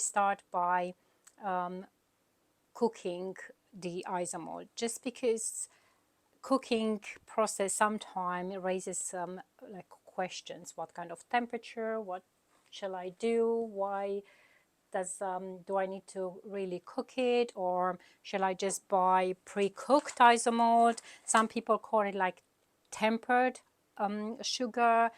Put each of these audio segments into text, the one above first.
start by cooking the isomalt, just because cooking process sometimes raises some like questions. What kind of temperature? What shall I do? Why does do I need to really cook it, or shall I just buy pre-cooked isomalt? Some people call it like tempered sugar,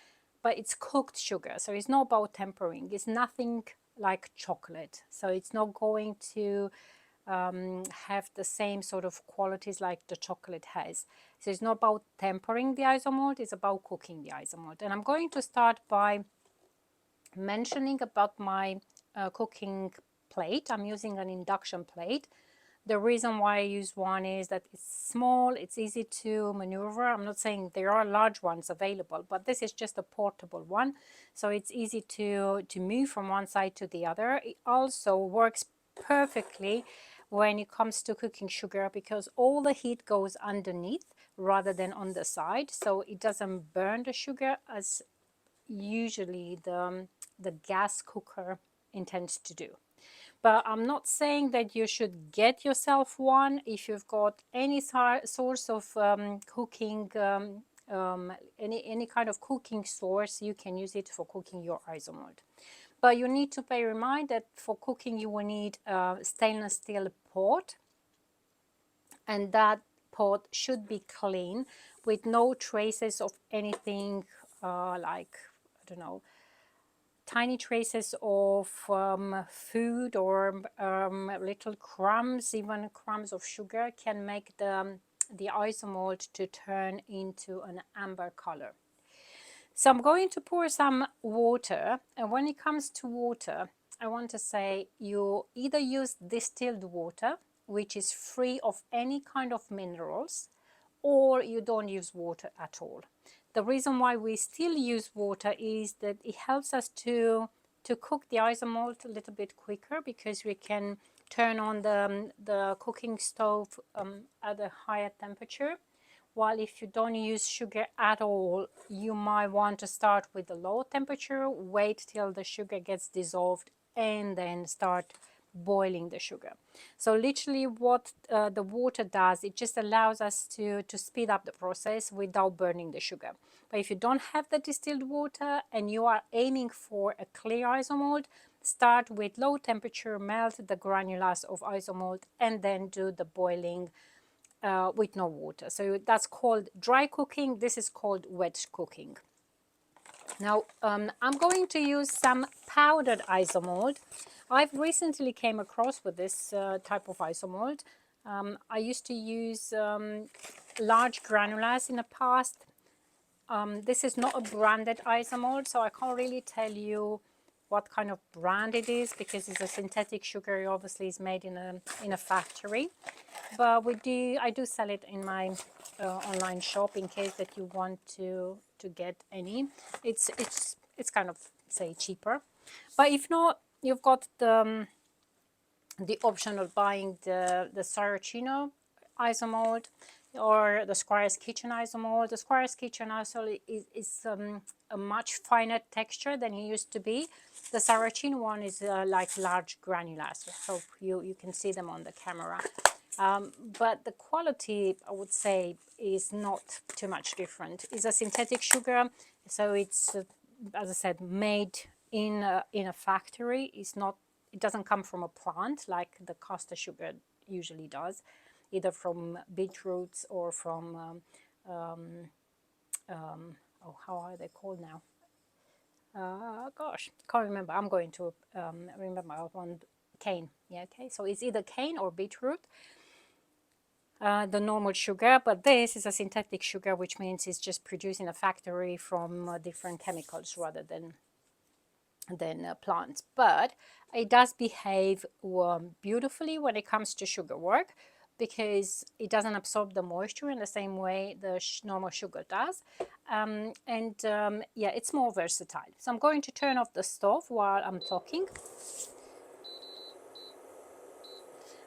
but it's cooked sugar, so it's not about tempering. It's nothing like chocolate, so it's not going to have the same sort of qualities like the chocolate has. So it's not about tempering the isomalt, it's about cooking the isomalt. And I'm going to start by mentioning about my cooking plate. I'm using an induction plate. The reason why I use one is that it's small, it's easy to maneuver. I'm not saying there are large ones available, but this is just a portable one. So it's easy to move from one side to the other. It also works perfectly when it comes to cooking sugar, because all the heat goes underneath rather than on the side. So it doesn't burn the sugar as usually the gas cooker intends to do. But I'm not saying that you should get yourself one. If you've got any source of cooking, any kind of cooking source, you can use it for cooking your isomalt. But you need to bear in mind that for cooking you will need a stainless steel pot, and that pot should be clean with no traces of anything like, I don't know, tiny traces of food or little crumbs. Even crumbs of sugar can make the isomalt to turn into an amber color. So I'm going to pour some water, and when it comes to water, I want to say you either use distilled water, which is free of any kind of minerals, or you don't use water at all. The reason why we still use water is that it helps us to cook the isomalt a little bit quicker, because we can turn on the cooking stove at a higher temperature. While if you don't use sugar at all, you might want to start with a low temperature, wait till the sugar gets dissolved, and then start boiling the sugar. So literally what the water does, it just allows us to speed up the process without burning the sugar. But if you don't have the distilled water and you are aiming for a clear isomalt, start with low temperature, melt the granulars of isomalt, and then do the boiling with no water. So that's called dry cooking. This is called wet cooking. Now I'm going to use some powdered isomalt. I've recently came across with this type of isomalt. I used to use large granulars in the past. This is not a branded isomalt, so I can't really tell you what kind of brand it is, because it's a synthetic sugar. It obviously is made in a factory. But I do sell it in my online shop in case that you want to get any. It's kind of, say, cheaper. But if not, you've got the option of buying the Saracino isomalt or the Squire's Kitchen isomalt. The Squire's Kitchen isomalt is a much finer texture than it used to be. The Saracino one is like large granulars. I hope you can see them on the camera. But the quality, I would say, is not too much different. It's a synthetic sugar, so it's, as I said, made in a factory. It doesn't come from a plant like the caster sugar usually does, either from beetroots or from, oh, how are they called now? Gosh, can't remember. I'm going to remember one. Cane. Yeah, okay. So it's either cane or beetroot. The normal sugar, but this is a synthetic sugar, which means it's just produced in a factory from different chemicals rather than plants. But it does behave beautifully when it comes to sugar work, because it doesn't absorb the moisture in the same way the normal sugar does. Yeah, it's more versatile. So I'm going to turn off the stove while I'm talking.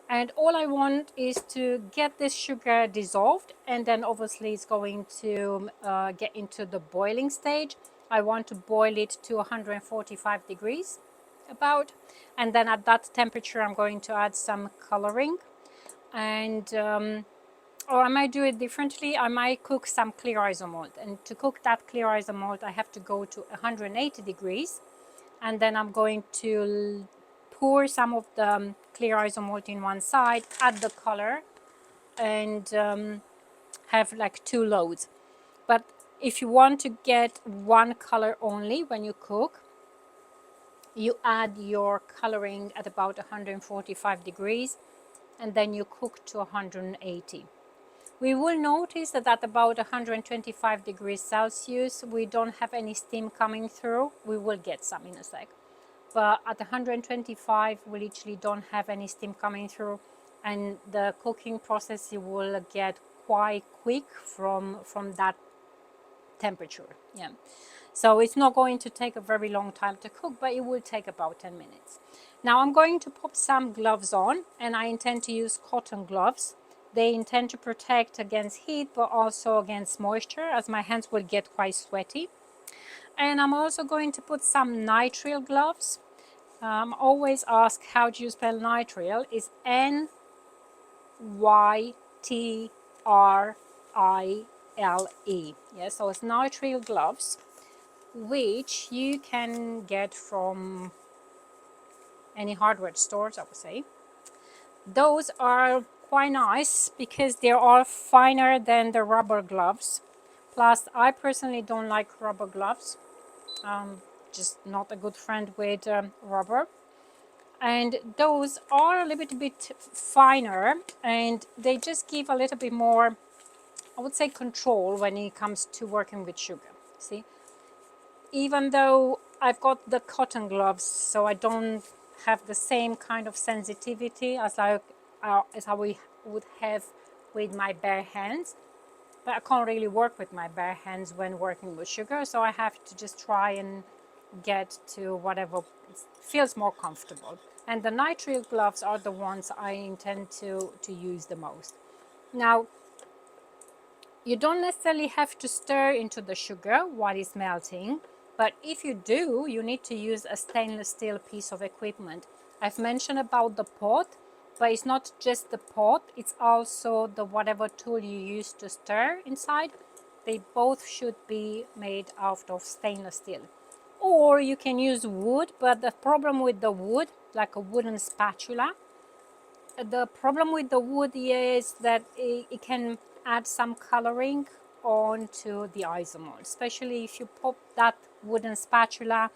And all I want is to get this sugar dissolved, and then obviously it's going to get into the boiling stage. I want to boil it to 145 degrees. about. And then at that temperature, I'm going to add some coloring. And or I might do it differently. I might cook some clear isomalt. And to cook that clear isomalt, I have to go to 180 degrees. And then I'm going to pour some of the clear isomalt in one side, add the color, and have like 2 loads. But if you want to get one color only when you cook, you add your coloring at about 145 degrees and then you cook to 180. We will notice that at about 125 degrees Celsius, we don't have any steam coming through. We will get some in a sec. But at 125, we literally don't have any steam coming through. And the cooking process, you will get quite quick from that temperature. Yeah. So it's not going to take a very long time to cook, but it will take about 10 minutes. Now I'm going to pop some gloves on, and I intend to use cotton gloves. They intend to protect against heat, but also against moisture, as my hands will get quite sweaty. And I'm also going to put some nitrile gloves. Always ask, how do you spell nitrile? It's Nytrile. Yes, so it's nitrile gloves, which you can get from any hardware stores, I would say. Those are quite nice because they are finer than the rubber gloves. Plus, I personally don't like rubber gloves. Just not a good friend with rubber. And those are a little bit finer, and they just give a little bit more, I would say, control when it comes to working with sugar. See, even though I've got the cotton gloves, so I don't have the same kind of sensitivity as I would have with my bare hands. But I can't really work with my bare hands when working with sugar, so I have to just try and get to whatever feels more comfortable. And the nitrile gloves are the ones I intend to use the most. Now, you don't necessarily have to stir into the sugar while it's melting, but if you do, you need to use a stainless steel piece of equipment. I've mentioned about the pot, but it's not just the pot, it's also the whatever tool you use to stir inside. They both should be made out of stainless steel. Or you can use wood, but the problem with the wood, like a wooden spatula, the problem with the wood is that it can add some coloring onto the isomalt, especially if you pop that wooden spatula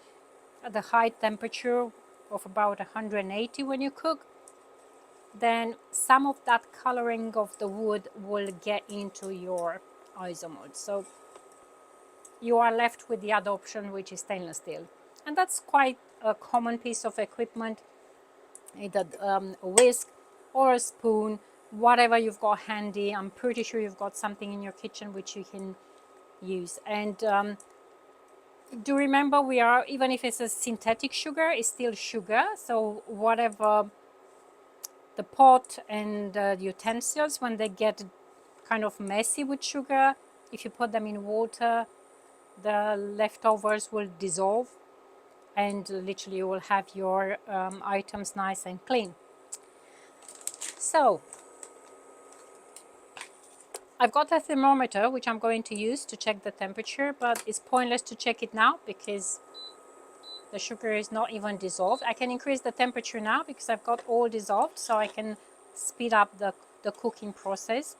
at the high temperature of about 180 when you cook, then some of that coloring of the wood will get into your isomalt. So you are left with the other option, which is stainless steel. And that's quite a common piece of equipment, either a whisk or a spoon, whatever you've got handy. I'm pretty sure you've got something in your kitchen which you can use. And do remember, we are, even if it's a synthetic sugar, it's still sugar. So whatever the pot and the utensils, when they get kind of messy with sugar, if you put them in water, the leftovers will dissolve, and literally you will have your items nice and clean. So I've got a thermometer which I'm going to use to check the temperature, but it's pointless to check it now because the sugar is not even dissolved. I can increase the temperature now because I've got all dissolved, so I can speed up the cooking process.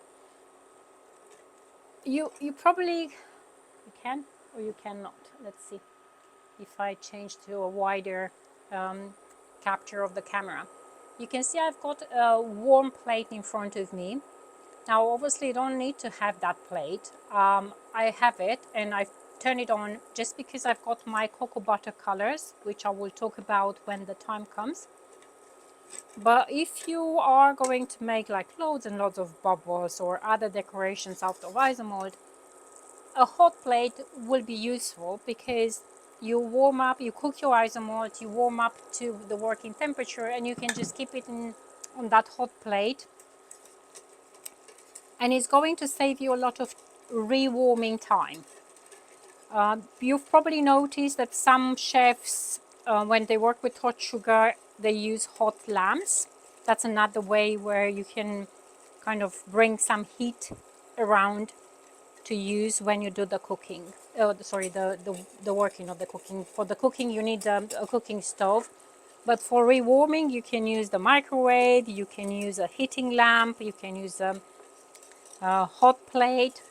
You probably, you can or you cannot. Let's see if I change to a wider capture of the camera. You can see I've got a warm plate in front of me. Now obviously you don't need to have that plate. I have it and I've turned it on just because I've got my cocoa butter colors, which I will talk about when the time comes. But if you are going to make like loads and loads of bubbles or other decorations out of isomalt, a hot plate will be useful because you warm up, you cook your isomalt, you warm up to the working temperature, and you can just keep it on that hot plate. And it's going to save you a lot of rewarming time. You've probably noticed that some chefs when they work with hot sugar, they use hot lamps. That's another way where you can kind of bring some heat around to use when you do the cooking. Sorry, the working of the cooking. For the cooking, you need a cooking stove. But for rewarming, you can use the microwave, you can use a heating lamp, you can use a hot plate.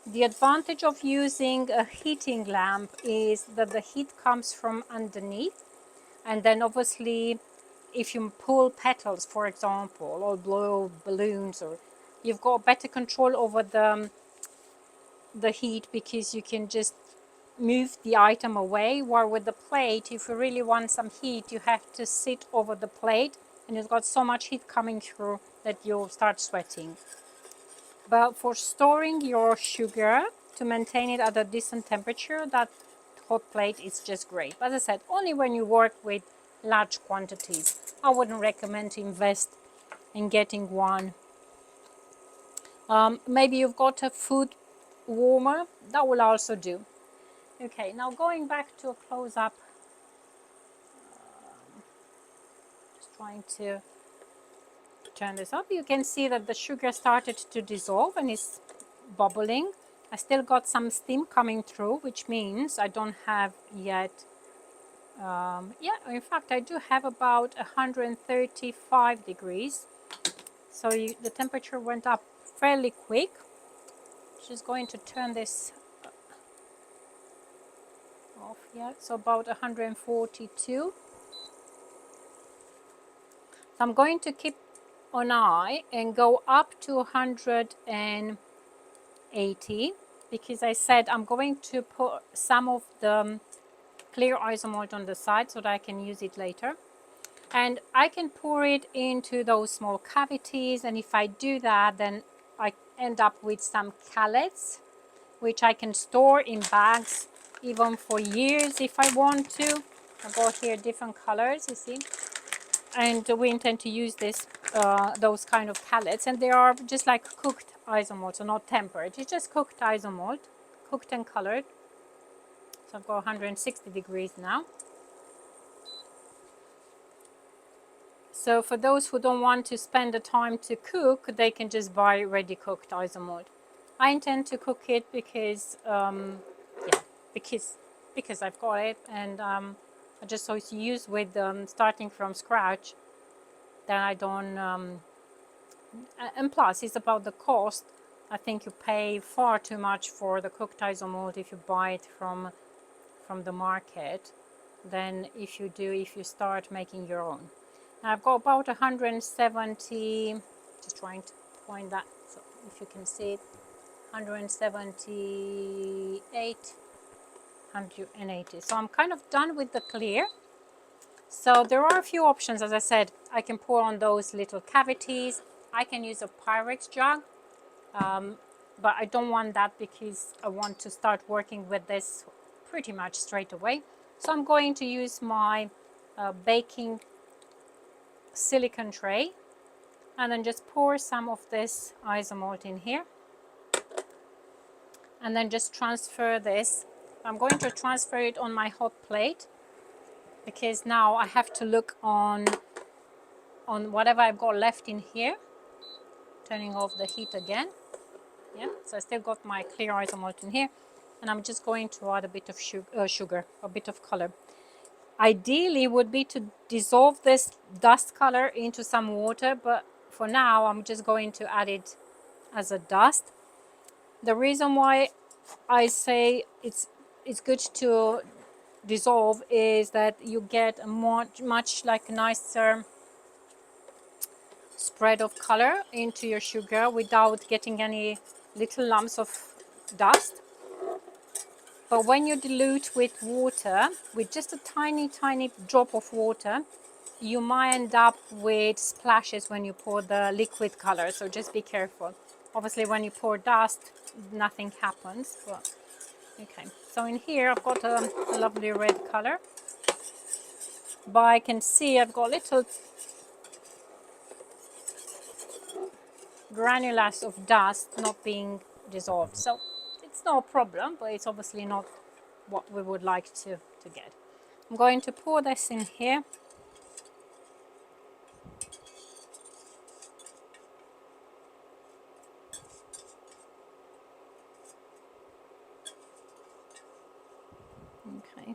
The advantage of using a heating lamp is that the heat comes from underneath, and then obviously if you pull petals, for example, or blow balloons, or you've got better control over the heat, because you can just move the item away. While with the plate, if you really want some heat, you have to sit over the plate, and you've got so much heat coming through that you'll start sweating. But for storing your sugar, to maintain it at a decent temperature, that hot plate is just great. But as I said, only when you work with large quantities. I wouldn't recommend to invest in getting one. Maybe you've got a food warmer, that will also do. Okay, now going back to a close-up, just trying to turn this up. You can see that the sugar started to dissolve and is bubbling. I still got some steam coming through, which means I don't have yet, yeah, in fact I do have about 135 degrees. So the temperature went up fairly quick. Just going to turn this off here. So about 142. So I'm going to keep an eye and go up to 180, because I said I'm going to put some of the clear isomalt on the side so that I can use it later. And I can pour it into those small cavities, and if I do that, then I end up with some callets, which I can store in bags even for years if I want to. I've got here different colors, you see. And we intend to use those kind of callets, and they are just like cooked isomalt, so not tempered. It's just cooked isomalt, cooked and colored. So I've got 160 degrees now. So for those who don't want to spend the time to cook, they can just buy ready cooked isomalt. I intend to cook it because, yeah, because I've got it, and I just so it's used with starting from scratch. Then I don't, and plus it's about the cost. I think you pay far too much for the cooked isomalt if you buy it from the market than if you start making your own. Now I've got about 170, just trying to point that so if you can see it, 178, 180. So I'm kind of done with the clear. So there are a few options. As I said, I can pour on those little cavities. I can use a Pyrex jug, but I don't want that because I want to start working with this pretty much straight away. So I'm going to use my baking silicone tray, and then just pour some of this isomalt in here, and then just transfer this. I'm going to transfer it on my hot plate, because now I have to look on whatever I've got left in here. Turning off the heat again. Yeah, so I still got my clear isomalt in here, and I'm just going to add a bit of sugar, a bit of color. Ideally would be to dissolve this dust color into some water, but for now I'm just going to add it as a dust. The reason why I say it's good to dissolve is that you get a much like nicer spread of color into your sugar without getting any little lumps of dust. But when you dilute with water, with just a tiny drop of water, you might end up with splashes when you pour the liquid color, so just be careful. Obviously when you pour dust, nothing happens, but okay. So in here I've got a lovely red color, but I can see I've got little granules of dust not being dissolved. So it's no problem, but it's obviously not what we would like to get. I'm going to pour this in here. Okay.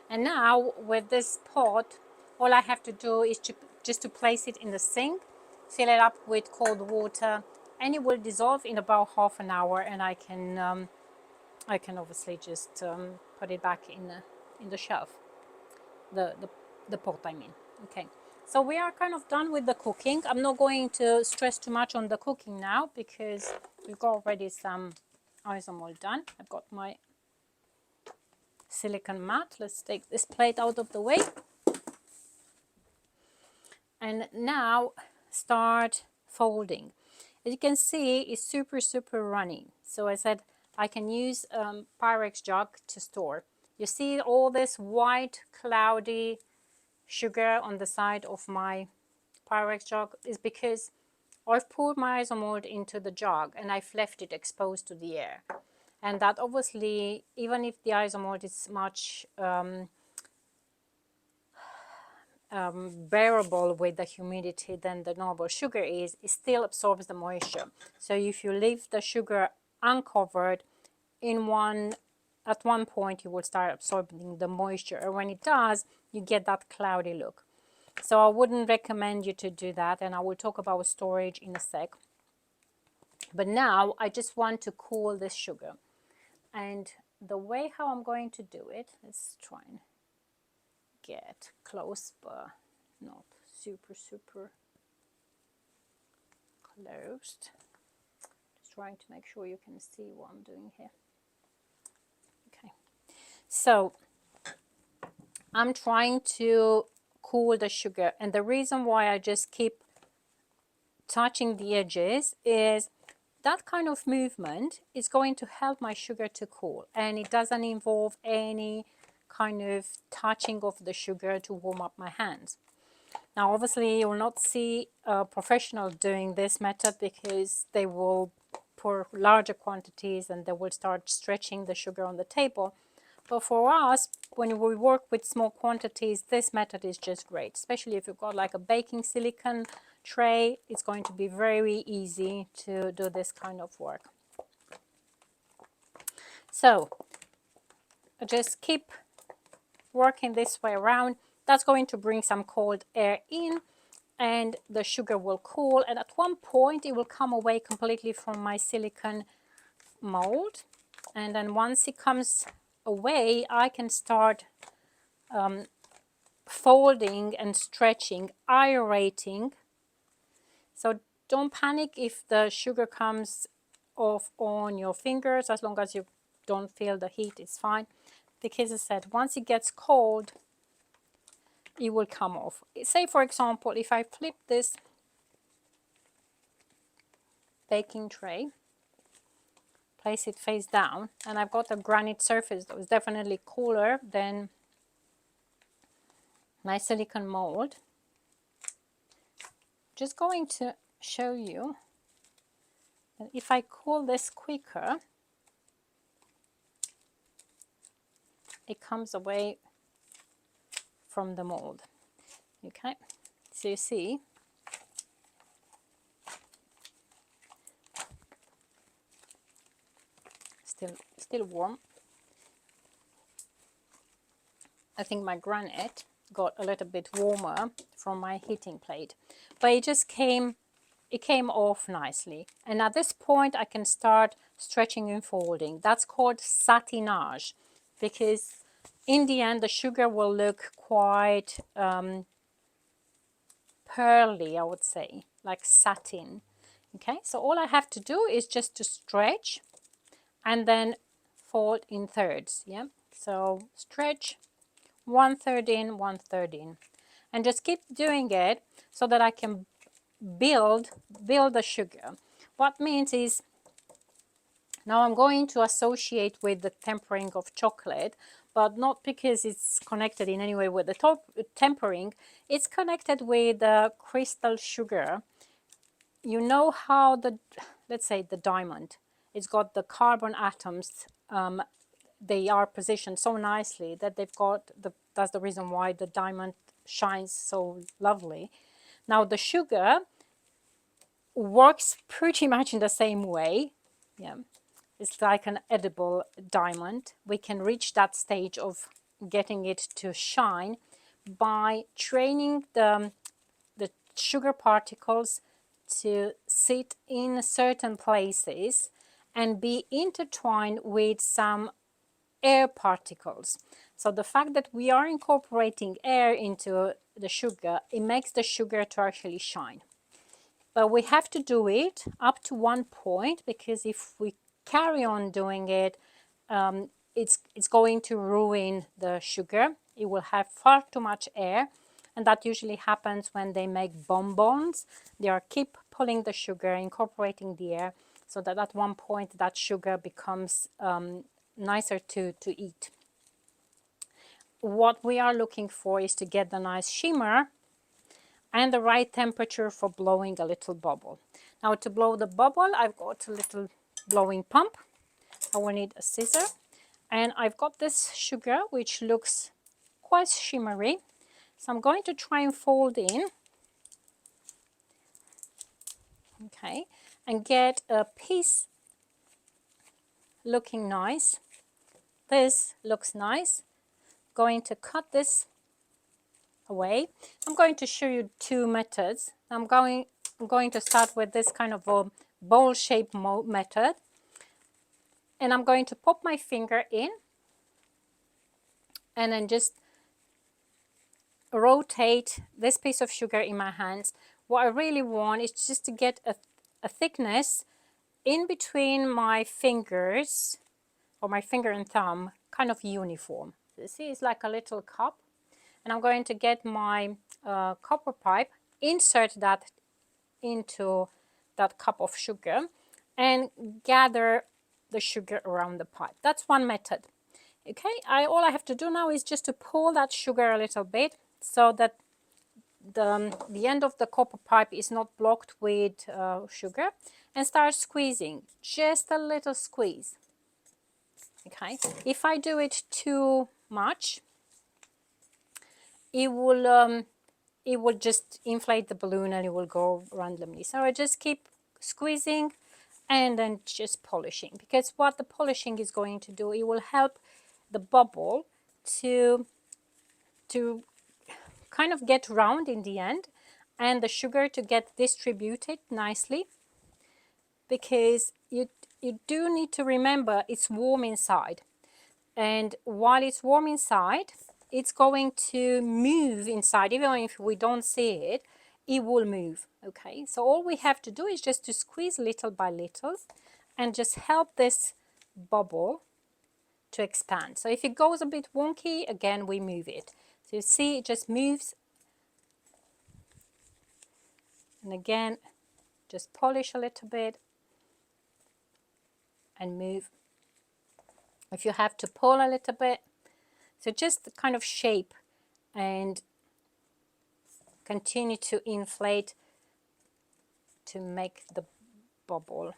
And now with this pot, all I have to do is just to place it in the sink, fill it up with cold water, and it will dissolve in about half an hour. And I can obviously just put it back in the shelf, the pot I mean. Okay, so we are kind of done with the cooking. I'm not going to stress too much on the cooking now because we've got already some isomalt done. I've got my silicone mat. Let's take this plate out of the way. And now start folding. As you can see, it's super runny. So I said I can use Pyrex jug to store. You see all this white cloudy sugar on the side of my Pyrex jug is because I've poured my isomalt into the jug and I've left it exposed to the air. And that obviously, even if the isomalt is much bearable with the humidity than the normal sugar is, it still absorbs the moisture. So if you leave the sugar uncovered, at one point you will start absorbing the moisture, and when it does, you get that cloudy look. So I wouldn't recommend you to do that, and I will talk about storage in a sec. But now I just want to cool this sugar, and the way how I'm going to do it, let's try and get close but not super closed. Just trying to make sure you can see what I'm doing here. Okay, so I'm trying to cool the sugar, and the reason why I just keep touching the edges is that kind of movement is going to help my sugar to cool, and it doesn't involve any kind of touching of the sugar to warm up my hands. Now obviously you will not see a professional doing this method because they will pour larger quantities and they will start stretching the sugar on the table. But for us, when we work with small quantities, this method is just great, especially if you've got like a baking silicone tray. It's going to be very easy to do this kind of work. So just keep working this way around. That's going to bring some cold air in and the sugar will cool, and at one point it will come away completely from my silicone mold, and then once it comes away I can start folding and stretching, aerating. So don't panic if the sugar comes off on your fingers, as long as you don't feel the heat, it's fine. Because I said, once it gets cold, it will come off. Say, for example, if I flip this baking tray, place it face down, and I've got a granite surface that was definitely cooler than my silicone mold. Just going to show you that if I cool this quicker, it comes away from the mold. Okay, so you see still warm. I think my granite got a little bit warmer from my heating plate, but it came off nicely. And at this point I can start stretching and folding. That's called satinage, because in the end the sugar will look quite pearly, I would say, like satin. Okay, so all I have to do is just to stretch and then fold in thirds. Yeah, so stretch, 1/3 in, 1/3 in, and just keep doing it so that I can build the sugar. What means is, now I'm going to associate with the tempering of chocolate, but not because it's connected in any way with the tempering. It's connected with the crystal sugar. You know how let's say the diamond, it's got the carbon atoms they are positioned so nicely that they've got that's the reason why the diamond shines so lovely. Now the sugar works pretty much in the same way. Yeah, it's like an edible diamond. We can reach that stage of getting it to shine by training the sugar particles to sit in certain places and be intertwined with some air particles. So the fact that we are incorporating air into the sugar, it makes the sugar to actually shine. But we have to do it up to one point, because if we carry on doing it, it's going to ruin the sugar. It will have far too much air, and that usually happens when they make bonbons. They are keep pulling the sugar, incorporating the air, so that at one point that sugar becomes nicer to eat. What we are looking for is to get the nice shimmer and the right temperature for blowing a little bubble. Now to blow the bubble, I've got a little blowing pump. I will need a scissor, and I've got this sugar which looks quite shimmery. So I'm going to try and fold in, okay, and get a piece looking nice. This looks nice. Going to cut this away. I'm going to show you two methods. I'm going to start with this kind of a bowl shape method, and I'm going to pop my finger in and then just rotate this piece of sugar in my hands. What I really want is just to get a thickness in between my fingers, or my finger and thumb, kind of uniform. You see, it's like a little cup, and I'm going to get my copper pipe, insert that into that cup of sugar, and gather the sugar around the pipe. That's one method. Okay, all I have to do now is just to pull that sugar a little bit, so that the end of the copper pipe is not blocked with sugar, and start squeezing, just a little squeeze. Okay, if I do it too much, it will just inflate the balloon and it will go randomly. So I just keep squeezing and then just polishing, because what the polishing is going to do, it will help the bubble to kind of get round in the end, and the sugar to get distributed nicely, because you do need to remember it's warm inside, and while it's warm inside, it's going to move inside. Even if we don't see it, it will move. Okay, so all we have to do is just to squeeze little by little and just help this bubble to expand. So if it goes a bit wonky, again we move it. So you see, it just moves, and again just polish a little bit and move. If you have to pull a little bit, so just kind of shape and continue to inflate to make the bubble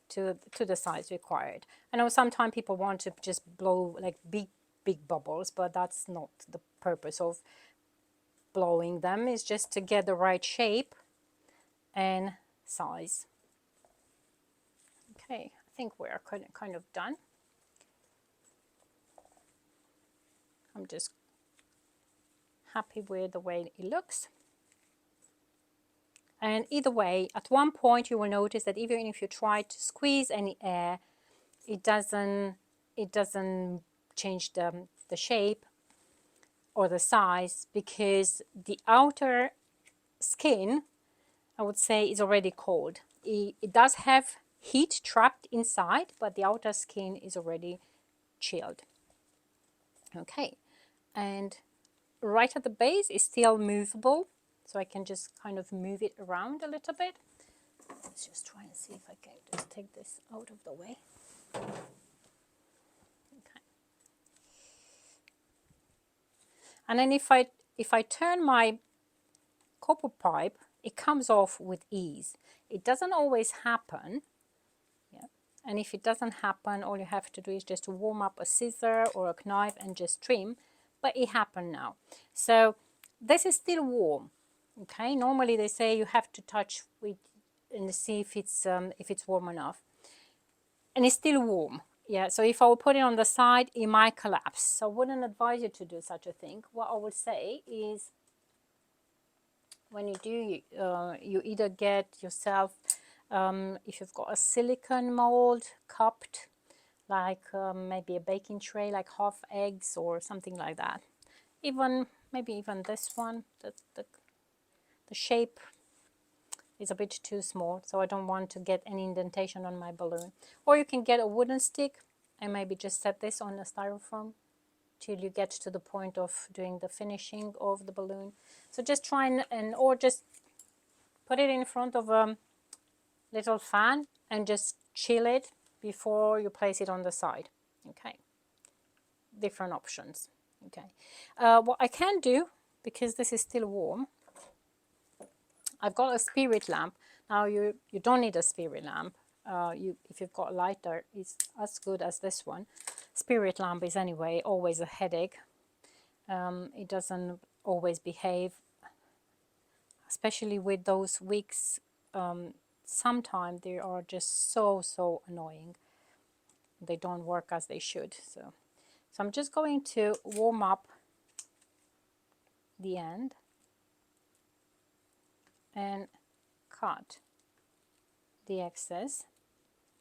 to the size required. I know sometimes people want to just blow like big bubbles, but that's not the purpose of blowing them. It's just to get the right shape and size. Okay, I think we're kind of done. I'm just happy with the way it looks. And either way, at one point you will notice that even if you try to squeeze any air, it doesn't change the shape or the size, because the outer skin, I would say, is already cold. It does have heat trapped inside, but the outer skin is already chilled. Okay, and right at the base is still movable, so I can just kind of move it around a little bit. Let's just try and see if I can just take this out of the way. Okay. And then if I turn my copper pipe, it comes off with ease. It doesn't always happen. Yeah. And if it doesn't happen, all you have to do is just warm up a scissor or a knife and just trim. But it happened now. So this is still warm. Okay, normally they say you have to touch with and see if it's warm enough. And it's still warm. Yeah, so if I would put it on the side, it might collapse. So I wouldn't advise you to do such a thing. What I would say is, when you do, you either get yourself, if you've got a silicone mold cupped, like maybe a baking tray, like half eggs or something like that. Maybe even this one, the shape is a bit too small, so I don't want to get any indentation on my balloon. Or you can get a wooden stick and maybe just set this on a styrofoam till you get to the point of doing the finishing of the balloon. So just try or just put it in front of a little fan and just chill it before you place it on the side. Okay, different options. Okay, what I can do, because this is still warm, I've got a spirit lamp. Now you don't need a spirit lamp. If you've got a lighter, it's as good as this one. Spirit lamp is anyway always a headache. It doesn't always behave, especially with those wicks. Sometimes they are just so annoying. They don't work as they should. So I'm just going to warm up the end and cut the excess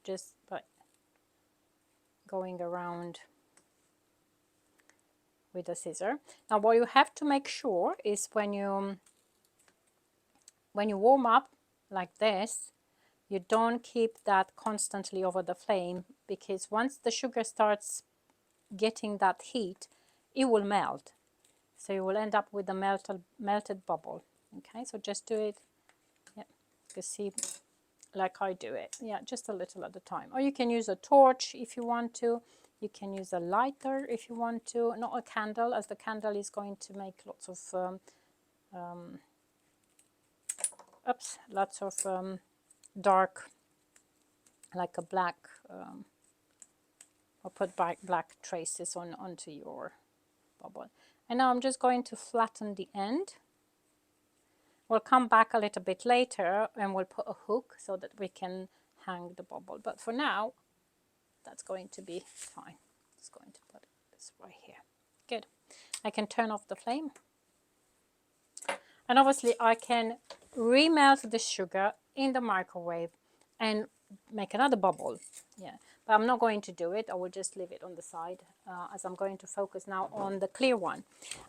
just by going around with a scissor. Now what you have to make sure is when you warm up like this, you don't keep that constantly over the flame, because once the sugar starts getting that heat, it will melt. So you will end up with a melted bubble. Okay, so just do it, yeah, you see, like I do it. Yeah, just a little at a time. Or you can use a torch if you want to. You can use a lighter if you want to. Not a candle, as the candle is going to make lots of dark, like a black, or put black traces onto your bubble. And now I'm just going to flatten the end. We'll come back a little bit later and we'll put a hook so that we can hang the bubble. But for now, that's going to be fine. Just going to put this right here. Good. I can turn off the flame. And obviously I can remelt the sugar in the microwave and make another bubble. Yeah, but I'm not going to do it. I will just leave it on the side, as I'm going to focus now on the clear one.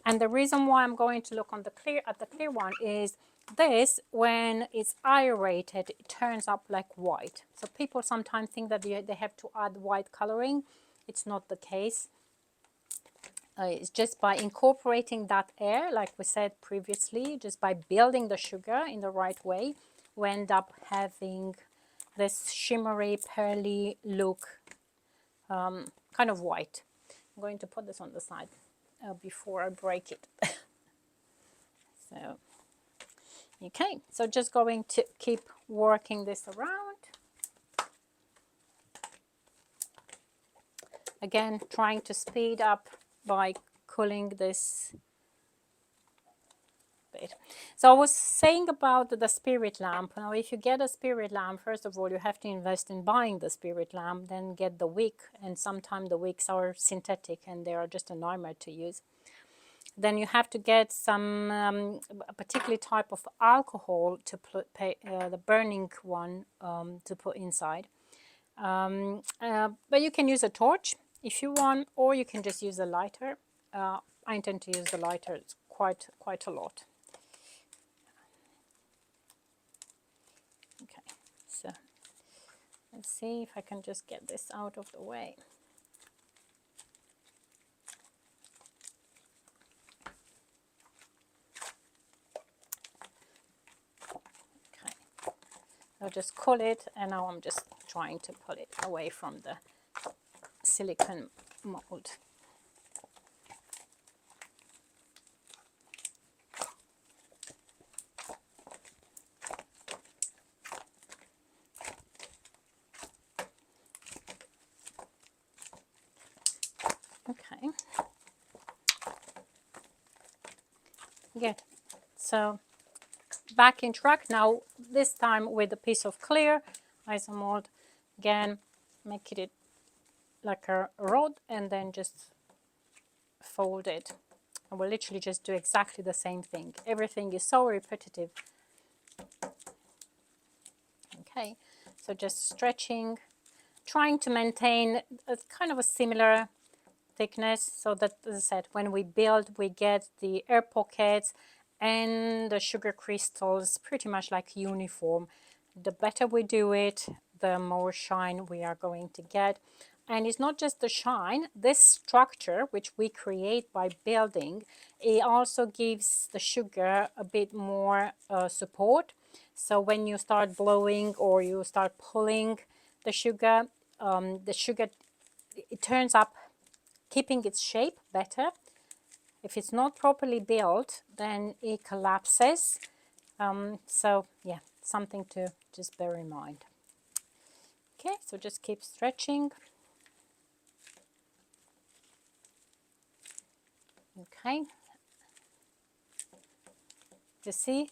And the reason why I'm going to look at the clear one is this, when it's aerated, it turns up like white. So people sometimes think that they have to add white coloring. It's not the case. It's just by incorporating that air, like we said previously, just by building the sugar in the right way, we end up having this shimmery, pearly look, kind of white. I'm going to put this on the side before I break it. So, okay, so just going to keep working this around. Again, trying to speed up by cooling this bit. So I was saying about the spirit lamp. Now, if you get a spirit lamp, first of all, you have to invest in buying the spirit lamp, then get the wick, and sometimes the wicks are synthetic and they are just a nightmare to use. Then you have to get some a particular type of alcohol to put the burning one to put inside. But you can use a torch if you want, or you can just use a lighter. I intend to use the lighter. It's quite a lot. Okay, so let's see if I can just get this out of the way. Okay, I'll just cool it, and now I'm just trying to pull it away from the silicone mold. Good. So back in track now, this time with a piece of clear Isomalt. Again, make it like a rod and then just fold it. And we'll literally just do exactly the same thing. Everything is so repetitive. Okay, so just stretching, trying to maintain a kind of a similar thickness so that, as I said, when we build, we get the air pockets and the sugar crystals pretty much like uniform. The better we do it, the more shine we are going to get. And it's not just the shine, this structure which we create by building, it also gives the sugar a bit more support. So when you start blowing or you start pulling the sugar, it turns up keeping its shape better. If it's not properly built, then it collapses. So yeah, something to just bear in mind. Okay, so just keep stretching. Okay. You see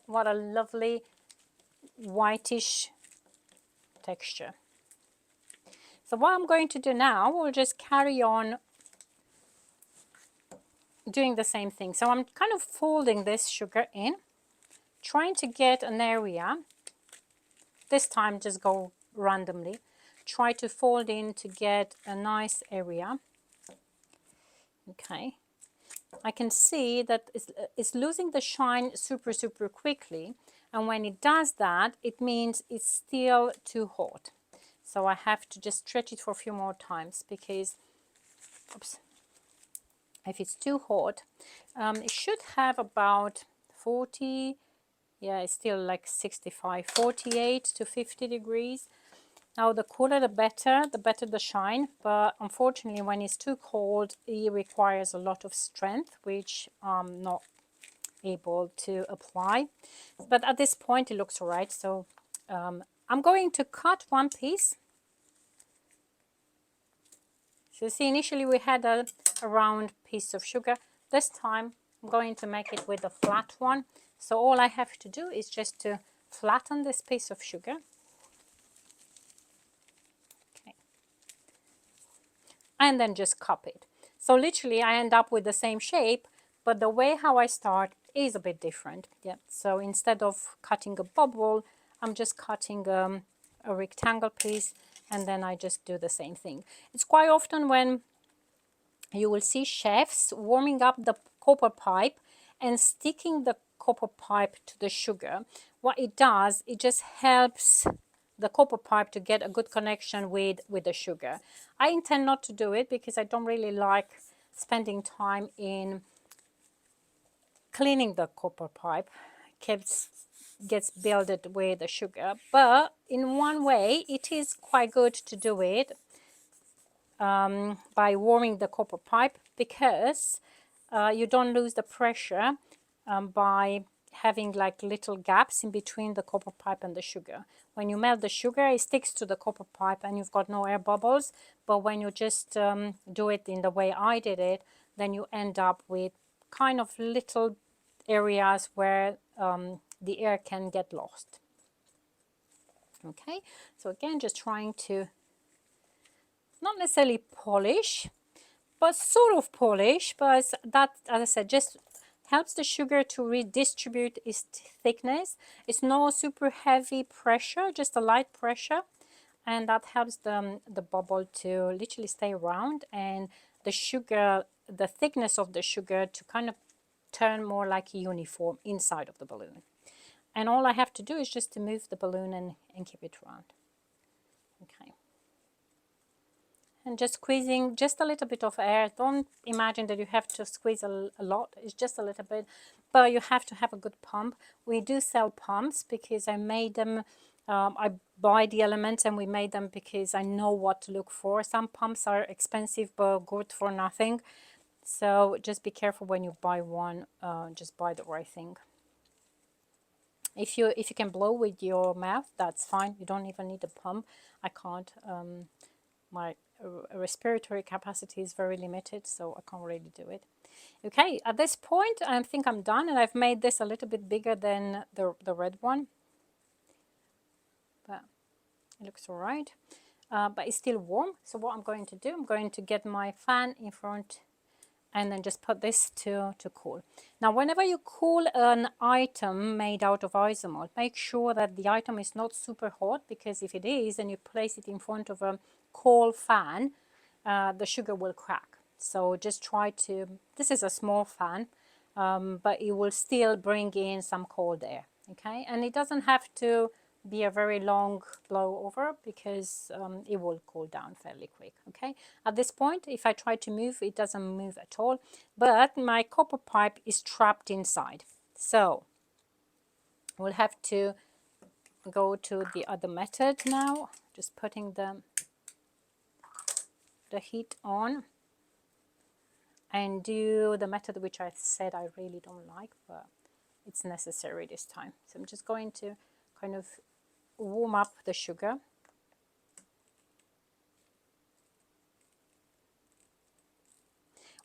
what a lovely whitish texture. So what I'm going to do now, we'll just carry on doing the same thing. So I'm kind of folding this sugar in, trying to get an area. This time just go randomly. Try to fold in to get a nice area. Okay. I can see that it's losing the shine super quickly, and when it does that, it means it's still too hot. So I have to just stretch it for a few more times because, oops, if it's too hot, it should have about 40, yeah, it's still like 65, 48 to 50 degrees. Now, the cooler the better the shine, but unfortunately when it's too cold, it requires a lot of strength, which I'm not able to apply. But at this point it looks all right, so I'm going to cut one piece. So you see, initially we had a round piece of sugar. This time I'm going to make it with a flat one. So all I have to do is just to flatten this piece of sugar. And then just cup it. So literally I end up with the same shape, but the way how I start is a bit different. Yeah. So instead of cutting a bubble, I'm just cutting a rectangle piece, and then I just do the same thing. It's quite often when you will see chefs warming up the copper pipe and sticking the copper pipe to the sugar. What it does, it just helps the copper pipe to get a good connection with the sugar. I intend not to do it because I don't really like spending time in cleaning the copper pipe. Gets builded with the sugar, but in one way it is quite good to do it by warming the copper pipe, because you don't lose the pressure by having like little gaps in between the copper pipe and the sugar. When you melt the sugar, it sticks to the copper pipe and you've got no air bubbles. But when you just do it in the way I did it, then you end up with kind of little areas where the air can get lost. Okay, so again, just trying to not necessarily polish, but sort of polish, but that, as I said, just helps the sugar to redistribute its thickness. It's no super heavy pressure, just a light pressure, and that helps the bubble to literally stay around, and the sugar, the thickness of the sugar to kind of turn more like uniform inside of the balloon. And all I have to do is just to move the balloon and keep it round. Okay. And just squeezing just a little bit of air. Don't imagine that you have to squeeze a lot. It's just a little bit, but you have to have a good pump. We do sell pumps because I made them. I buy the elements and we made them because I know what to look for. Some pumps are expensive but good for nothing. So just be careful when you buy one. Just buy the right thing. If you can blow with your mouth, that's fine. You don't even need a pump. I can't. My respiratory capacity is very limited, so I can't really do it. Okay, at this point, I think I'm done, and I've made this a little bit bigger than the red one, but it looks all right. But it's still warm, so what I'm going to do, I'm going to get my fan in front and then just put this to cool. Now, whenever you cool an item made out of Isomalt, make sure that the item is not super hot, because if it is and you place it in front of a coal fan, the sugar will crack. So just try to, this is a small fan, but it will still bring in some cold air, okay? And it doesn't have to be a very long blow over, because it will cool down fairly quick, okay? At this point, if I try to move, it doesn't move at all, but my copper pipe is trapped inside. So we'll have to go to the other method now, just putting the heat on, and do the method which I said I really don't like, but it's necessary this time. So I'm just going to kind of warm up the sugar.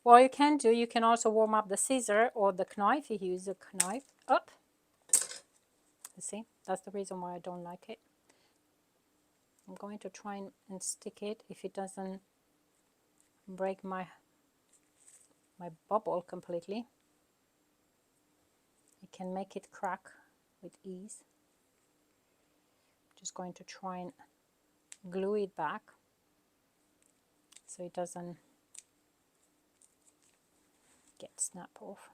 What you can do, you can also warm up the scissor or the knife. You use a knife up. You see, that's the reason why I don't like it. I'm going to try and stick it. If it doesn't break my bubble completely, you can make it crack with ease. Just going to try and glue it back so it doesn't get snap off.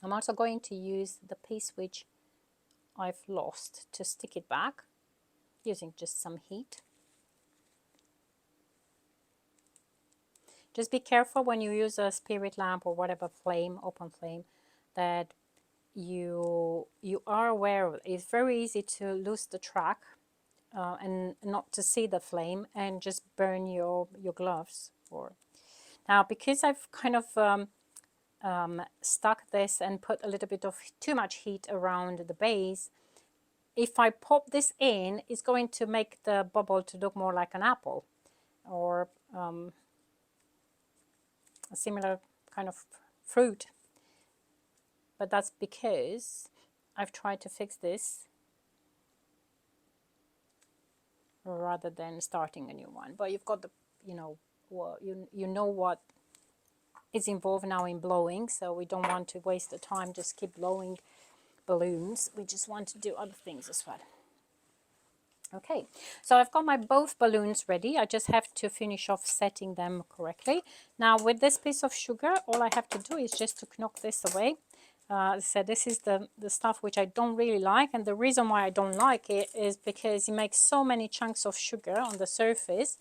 I'm also going to use the piece which I've lost to stick it back, using just some heat. Just be careful when you use a spirit lamp or whatever flame, open flame, that you are aware of. It's very easy to lose the track and not to see the flame and just burn your gloves. Now, because I've kind of stuck this and put a little bit of too much heat around the base, if I pop this in, it's going to make the bubble to look more like an apple, or a similar kind of fruit. But that's because I've tried to fix this rather than starting a new one. But you've got the, you know what is involved now in blowing, so we don't want to waste the time just keep blowing balloons. We just want to do other things as well. Okay, so I've got my both balloons ready. I just have to finish off setting them correctly. Now, with this piece of sugar, all I have to do is just to knock this away. So this is the stuff which I don't really like, and the reason why I don't like it is because it makes so many chunks of sugar on the surface,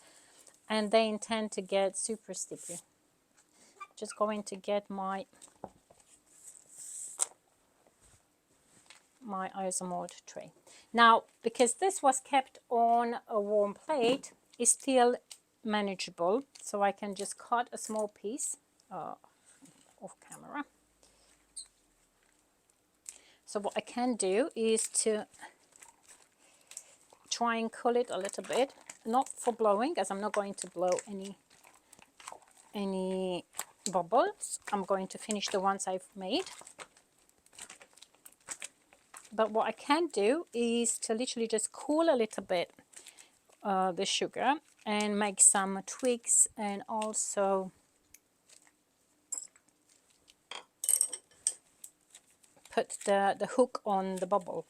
and they intend to get super sticky. Just going to get my Isomalt tray. Now, because this was kept on a warm plate, it's still manageable, so I can just cut a small piece off camera. So what I can do is to try and cool it a little bit, not for blowing, as I'm not going to blow any bubbles. I'm going to finish the ones I've made. But what I can do is to literally just cool a little bit the sugar and make some twigs, and also put the hook on the bubble.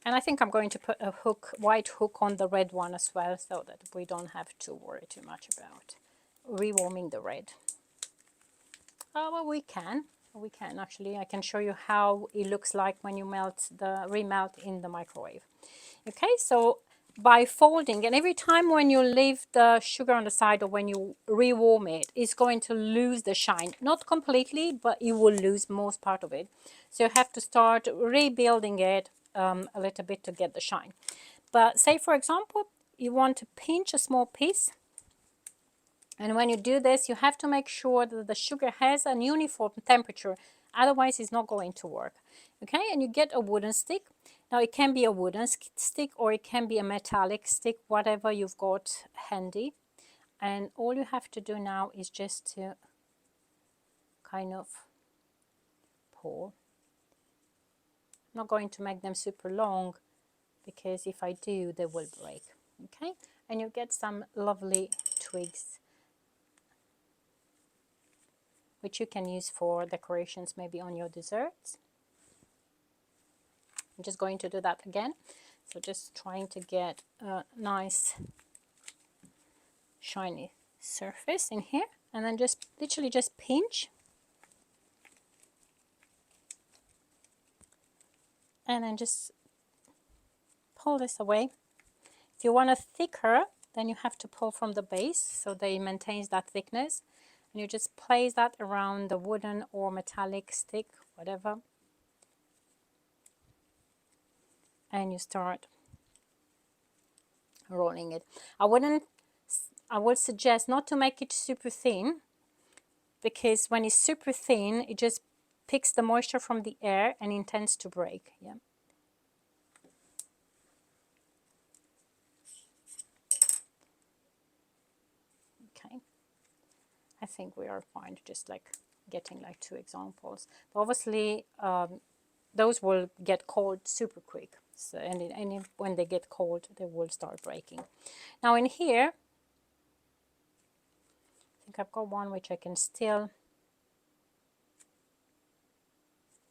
And I think I'm going to put a white hook on the red one as well, so that we don't have to worry too much about rewarming the red. Oh, well, we can actually. I can show you how it looks like when you remelt in the microwave. Okay, so by folding, and every time when you leave the sugar on the side or when you rewarm it, it's going to lose the shine. Not completely, but you will lose most part of it. So you have to start rebuilding it a little bit to get the shine. But say, for example, you want to pinch a small piece. And when you do this, you have to make sure that the sugar has a uniform temperature otherwise it's not going to work. Okay, and you get a wooden stick. Now it can be a wooden stick or it can be a metallic stick, whatever you've got handy. And all you have to do now is just to kind of pull. I'm not going to make them super long because if I do, they will break. Okay, and you get some lovely twigs which you can use for decorations, maybe on your desserts. I'm just going to do that again. So just trying to get a nice shiny surface in here, and then just literally just pinch and then just pull this away. If you want it thicker, then you have to pull from the base so they maintains that thickness, and you just place that around the wooden or metallic stick, whatever, and you start rolling it. I would suggest not to make it super thin, because when it's super thin, it just picks the moisture from the air and it tends to break. Yeah. Okay. I think we are fine, just like getting like 2 examples. But obviously, those will get cold super quick. So, and when they get cold, they will start breaking. Now in here, I think I've got one which I can still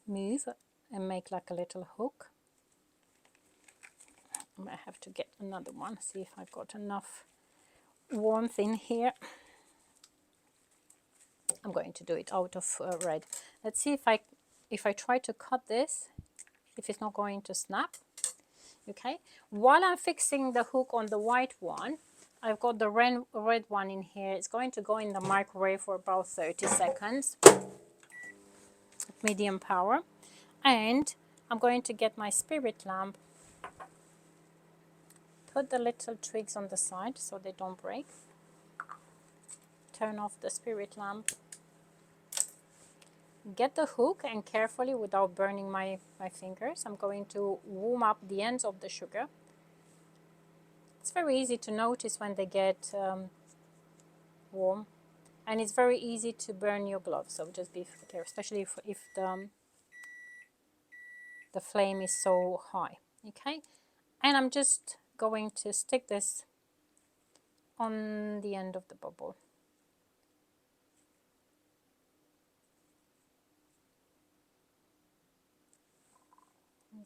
move and make like a little hook. I might have to get another one, see if I've got enough warmth in here. I'm going to do it out of red. Let's see if I try to cut this, if it's not going to snap. Okay, while I'm fixing the hook on the white one, I've got the red one in here. It's going to go in the microwave for about 30 seconds, medium power. And I'm going to get my spirit lamp, put the little twigs on the side so they don't break, turn off the spirit lamp, get the hook, and carefully, without burning my fingers, I'm going to warm up the ends of the sugar. It's very easy to notice when they get warm, and it's very easy to burn your gloves, so just be careful, especially if the flame is so high. Okay, and I'm just going to stick this on the end of the bubble.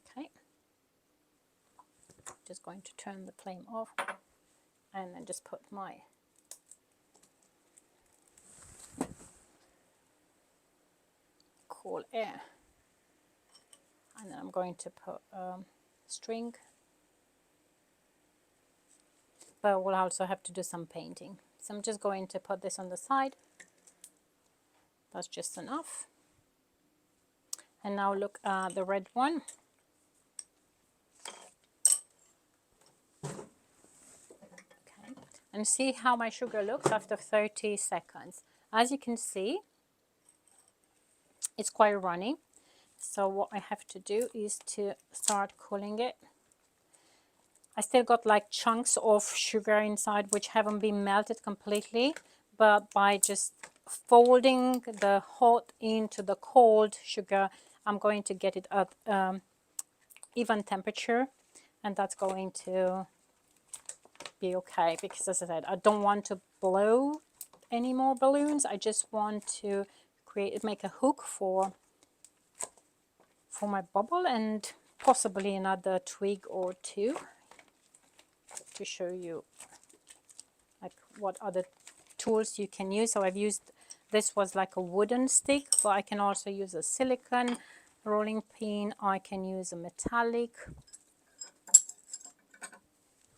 Okay, just going to turn the flame off and then just put my cool air, and then I'm going to put string, but we'll also have to do some painting. So I'm just going to put this on the side. That's just enough. And now look at the red one. Okay, and see how my sugar looks after 30 seconds. As you can see, it's quite runny. So what I have to do is to start cooling it. I still got like chunks of sugar inside which haven't been melted completely, but by just folding the hot into the cold sugar, I'm going to get it at even temperature, and that's going to be okay, because as I said, I don't want to blow any more balloons. I just want to make a hook for my bubble, and possibly another twig or two to show you like what other tools you can use. So I've used, this was like a wooden stick, but I can also use a silicone rolling pin. I can use a metallic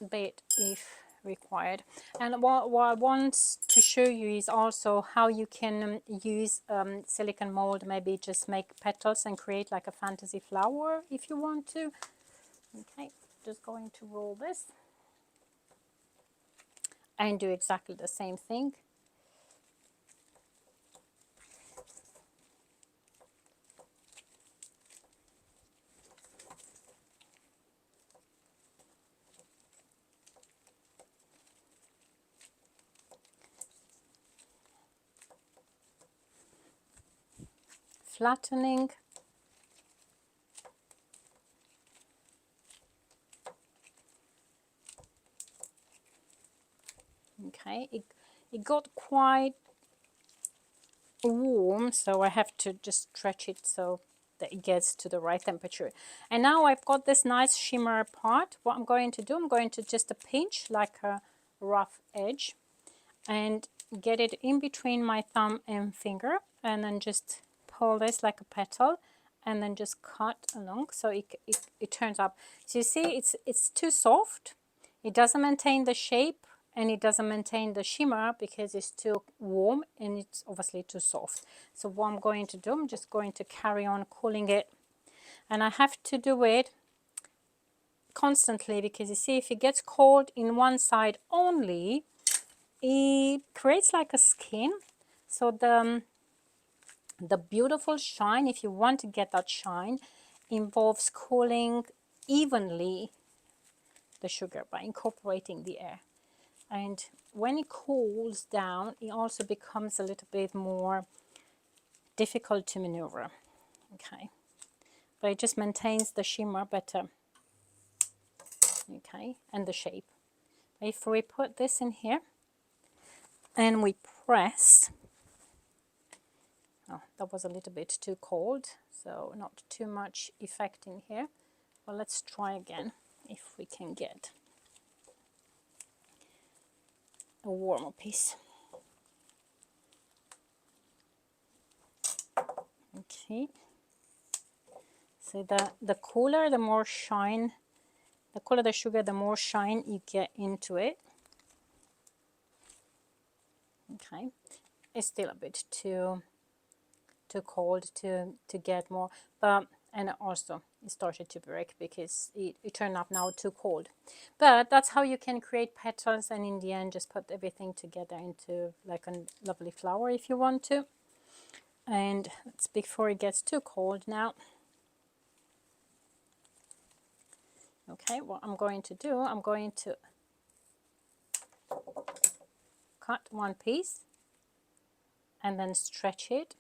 bit if required. And what I want to show you is also how you can use silicone mold, maybe just make petals and create like a fantasy flower if you want to. Okay, just going to roll this and do exactly the same thing. flattening. Okay, it got quite warm, so I have to just stretch it so that it gets to the right temperature. And now I've got this nice shimmer part. What I'm going to do, I'm going to just pinch like a rough edge and get it in between my thumb and finger, and then just pull this like a petal and then just cut along so it turns up. So you see it's too soft. It doesn't maintain the shape and it doesn't maintain the shimmer because it's too warm and it's obviously too soft. So what I'm going to do, I'm just going to carry on cooling it, and I have to do it constantly because you see if it gets cold in one side only, it creates like a skin. So the beautiful shine, if you want to get that shine, involves cooling evenly the sugar by incorporating the air. And when it cools down, it also becomes a little bit more difficult to maneuver. Okay, but it just maintains the shimmer better. Okay, and the shape. If we put this in here and we press, oh, that was a little bit too cold, so not too much effect in here. Well, let's try again if we can get a warmer piece. Okay, so the cooler, the more shine, the cooler the sugar, the more shine you get into it. Okay, it's still a bit too cold to get more, but and also it started to break because it turned up now too cold. But that's how you can create petals, and in the end just put everything together into like a lovely flower if you want to. And it's before it gets too cold now. Okay, what I'm going to do, I'm going to cut one piece and then stretch it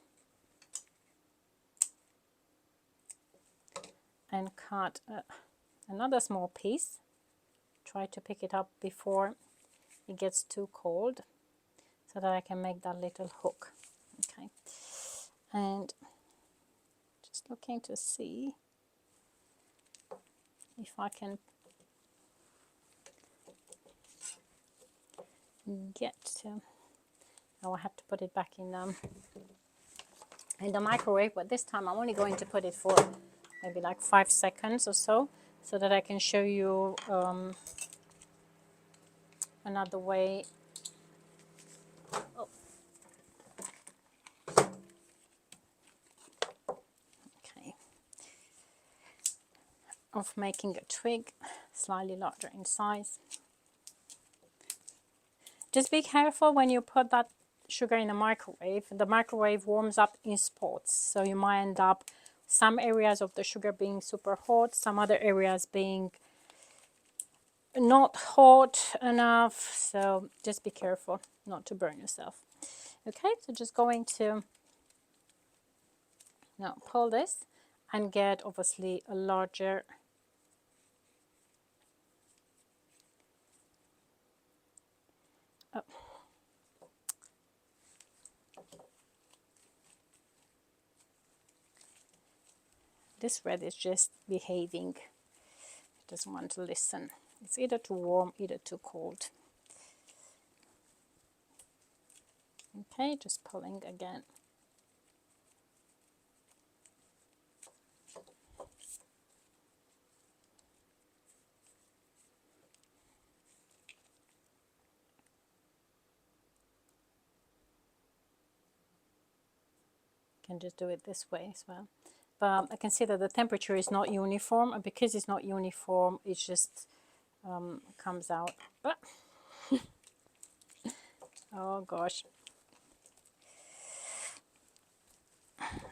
and cut another small piece. Try to pick it up before it gets too cold so that I can make that little hook. Okay, and just looking to see if I can get to. Now I have to put it back in the microwave, but this time I'm only going to put it for maybe like 5 seconds or so that I can show you another way. Oh. Okay, of making a twig slightly larger in size. Just be careful when you put that sugar in the microwave. The microwave warms up in spots, so you might end up some areas of the sugar being super hot, some other areas being not hot enough, so just be careful not to burn yourself. Okay, so just going to now pull this and get obviously a larger this red is just behaving. It doesn't want to listen. It's either too warm, either too cold. Okay, just pulling again. Can just do it this way as well. But I can see that the temperature is not uniform, and because it's not uniform, it just comes out. Oh gosh.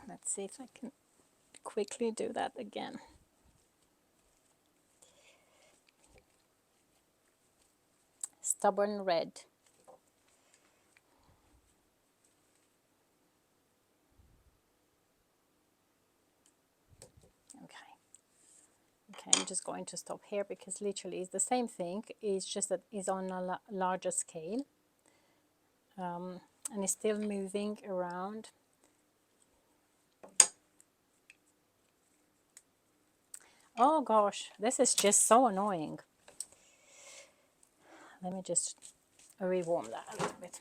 Let's see if I can quickly do that again. Stubborn red. Okay, I'm just going to stop here because literally it's the same thing. It's just that it's on a larger scale, and it's still moving around. Oh gosh, this is just so annoying. Let me just rewarm that a little bit.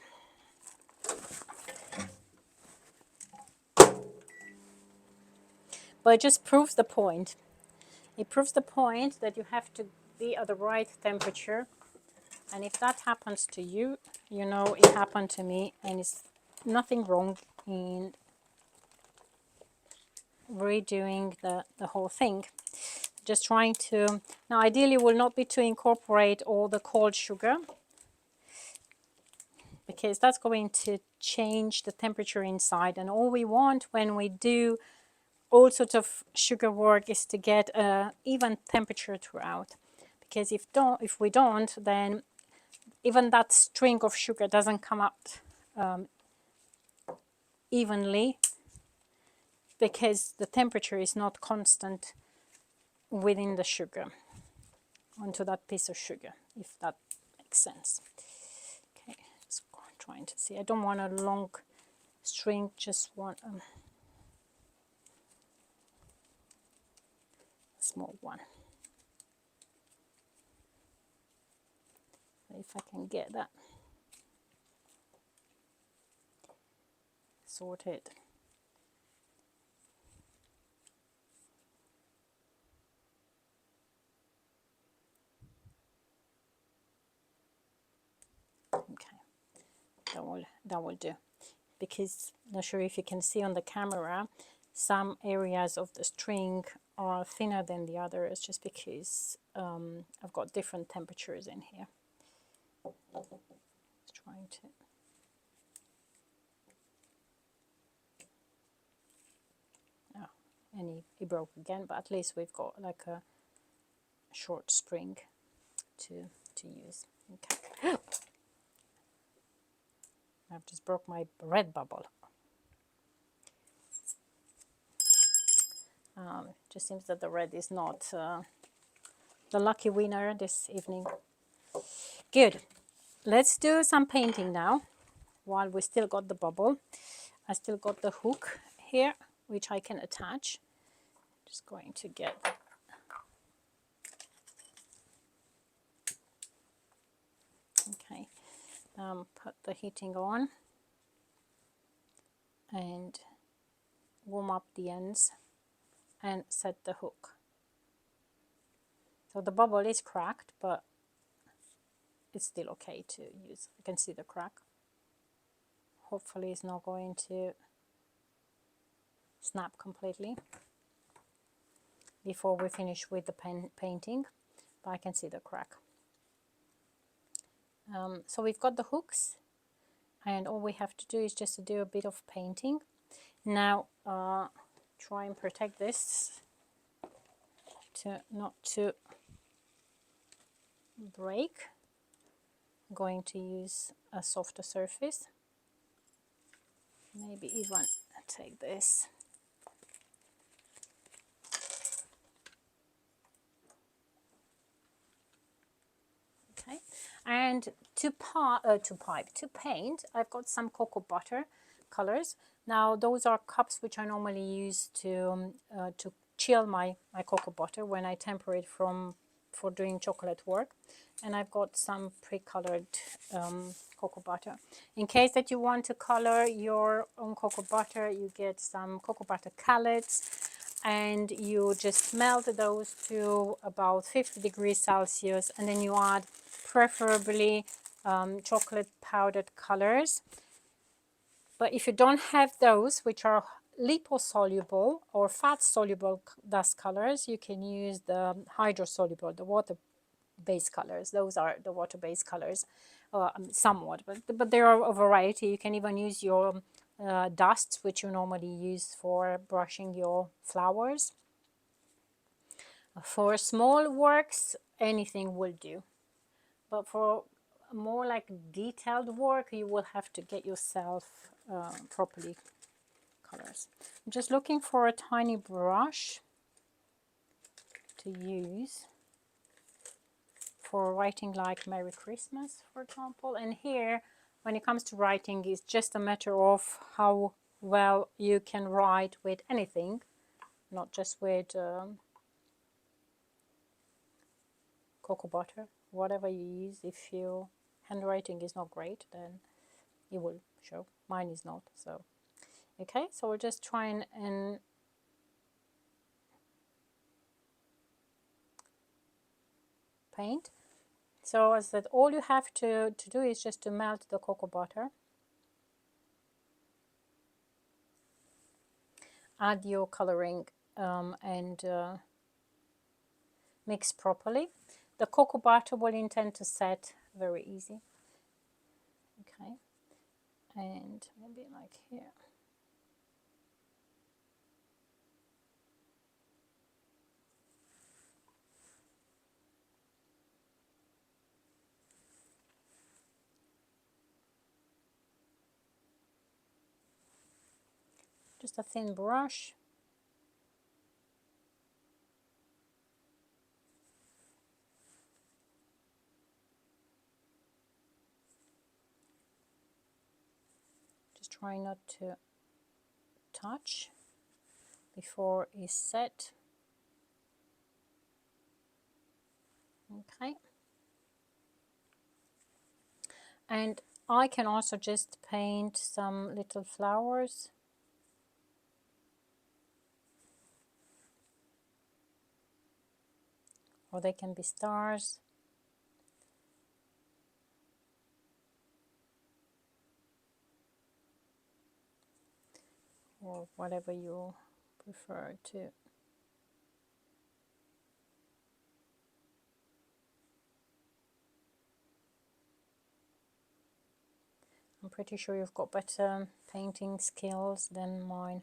But it just proves the point. It proves the point that you have to be at the right temperature. And if that happens to you, you know it happened to me, and it's nothing wrong in redoing the whole thing. Just trying to, now ideally will not be to incorporate all the cold sugar, because that's going to change the temperature inside, and all we want when we do all sorts of sugar work is to get an even temperature throughout, because if we don't, then even that string of sugar doesn't come out evenly, because the temperature is not constant within the sugar onto that piece of sugar, if that makes sense. Okay, just trying to see. I don't want a long string, just want a small one. If I can get that sorted. Okay, that will do. Because I'm not sure if you can see on the camera, some areas of the string are thinner than the others, just because I've got different temperatures in here. Just trying to. Oh, and he broke again, but at least we've got like a short spring to use. Okay. I've just broke my red bubble. Just seems that the red is not the lucky winner this evening. Good. Let's do some painting now while we still got the bubble. I still got the hook here, which I can attach. Just going to get okay. Put the heating on and warm up the ends and set the hook. So the bubble is cracked, but it's still okay to use. You can see the crack. Hopefully it's not going to snap completely before we finish with the painting, but I can see the crack. So we've got the hooks, and all we have to do is just to do a bit of painting. Now try and protect this not to break. I'm going to use a softer surface, maybe even take this. Okay, and to paint, I've got some cocoa butter colors. Now those are cups which I normally use to chill my cocoa butter when I temper it for doing chocolate work. And I've got some pre-colored cocoa butter. In case that you want to color your own cocoa butter, you get some cocoa butter cullets, and you just melt those to about 50 degrees Celsius, and then you add preferably chocolate powdered colors. But if you don't have those, which are liposoluble or fat-soluble dust colors, you can use the hydrosoluble, the water-based colors. Those are the water-based colors, somewhat, but there are a variety. You can even use your dusts, which you normally use for brushing your flowers. For small works, anything will do. But for more like detailed work, you will have to get yourself properly colors. I'm just looking for a tiny brush to to use for writing, like Merry Christmas, for example. And here, when it comes to writing, it's just a matter of how well you can write with anything, not just with cocoa butter. Whatever you use, if your handwriting is not great, then it will show. Mine is not. So okay, so we're just trying and paint. So as I said, all you have to do is just to melt the cocoa butter, add your coloring, and mix properly. The cocoa butter will intend to set very easy. Okay, and maybe like here. Just a thin brush. Just try not to touch before it's set. Okay. And I can also just paint some little flowers. Or they can be stars. Or whatever you prefer to. I'm pretty sure you've got better painting skills than mine.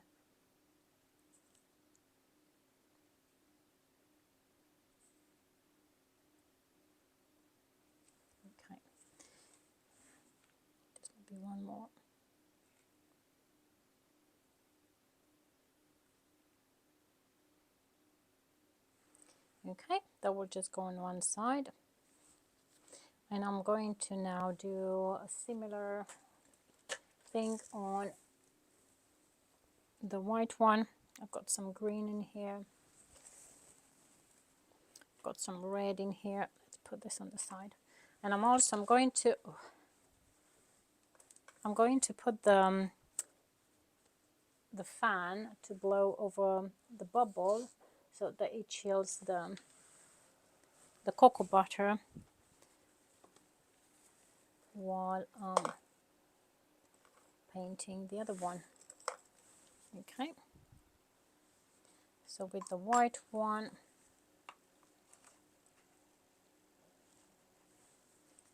Okay, just maybe one more. Okay, that will just go on one side. And I'm going to now do a similar thing on the white one. I've got some green in here. Got some red in here. Let's put this on the side. And I'm going to put the fan to blow over the bubble so that it chills the cocoa butter while I'm painting the other one. Okay, so with the white one,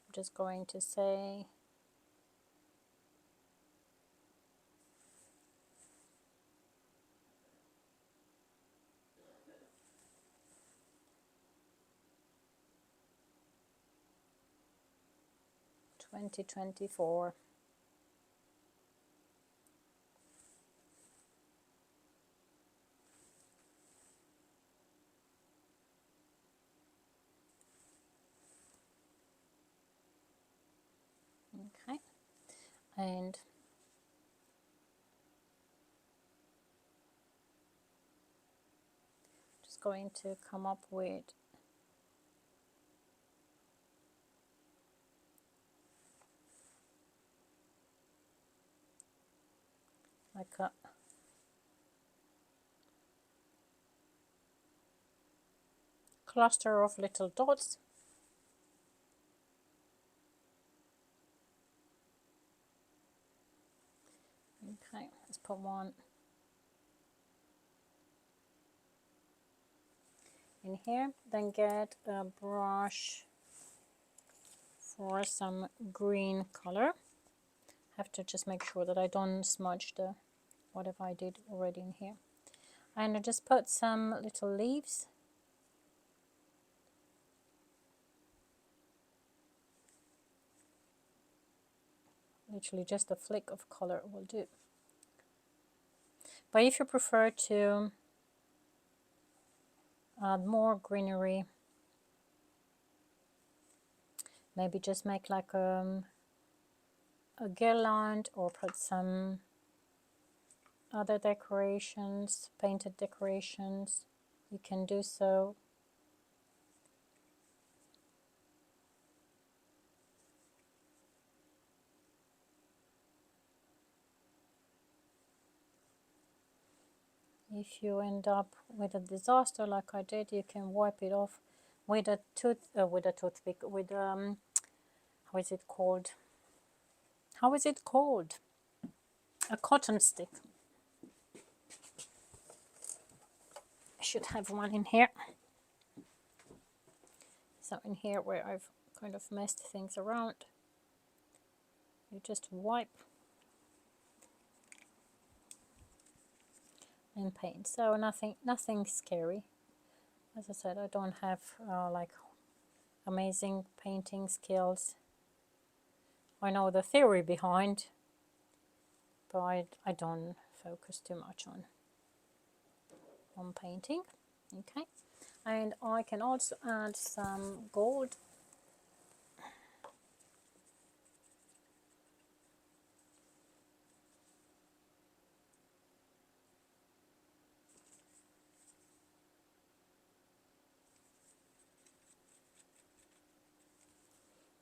I'm just going to say "2024". Okay, and just going to come up with like a cluster of little dots. Okay, let's put one in here. Then get a brush for some green color. Have to just make sure that I don't smudge the whatever I did already in here. And I just put some little leaves. Literally just a flick of color will do. But if you prefer to add more greenery. Maybe just make like a guirland, or put some other decorations, painted decorations. You can do so. If you end up with a disaster like I did, you can wipe it off with a toothpick, with how is it called? How is it called? A cotton stick. I should have one in here. So in here where I've kind of messed things around, you just wipe and paint. So nothing scary. As I said, I don't have like amazing painting skills. I know the theory behind, but I don't focus too much on painting. Okay, and I can also add some gold.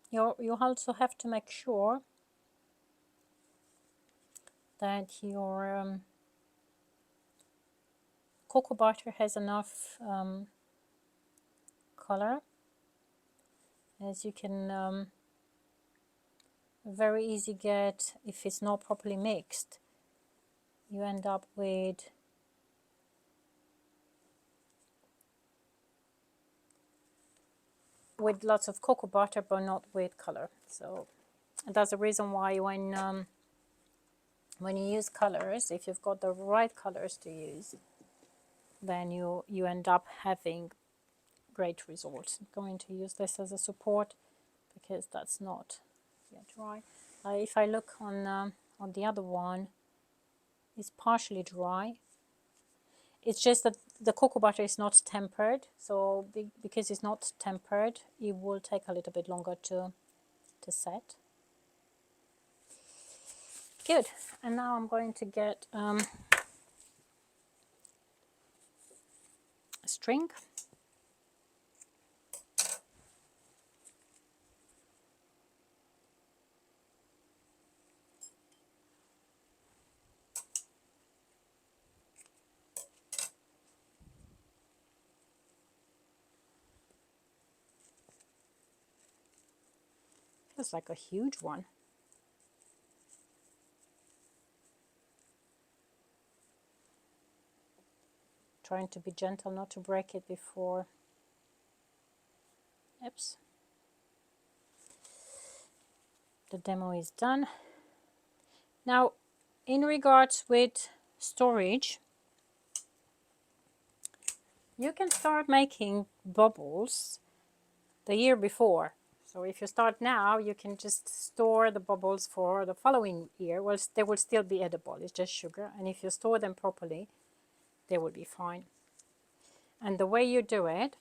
You also have to make sure that your cocoa butter has enough color, as you can very easy get, if it's not properly mixed, you end up with lots of cocoa butter but not with color. So that's the reason why when you use colors, if you've got the right colors to use, then you end up having great results. I'm going to use this as a support because that's not yet dry. If I look on the other one, it's partially dry. It's just that the cocoa butter is not tempered, so because it's not tempered, it will take a little bit longer to set. Good. And now I'm going to get a string. Feels like a huge one. Trying to be gentle, not to break it before. Oops. The demo is done. Now, in regards with storage, you can start making bubbles the year before. So if you start now, you can just store the bubbles for the following year. Well, they will still be edible. It's just sugar. And if you store them properly, they will be fine. And the way you do it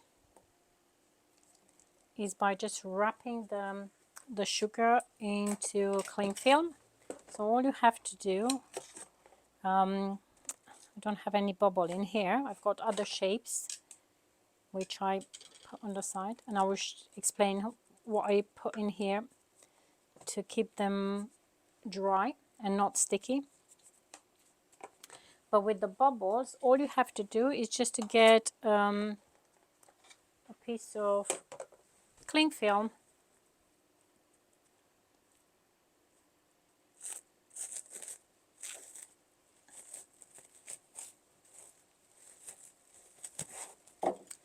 is by just wrapping the sugar into cling film. So all you have to do, I don't have any bubble in here. I've got other shapes which I put on the side, and I will explain what I put in here to keep them dry and not sticky. But with the bubbles, all you have to do is just to get a piece of cling film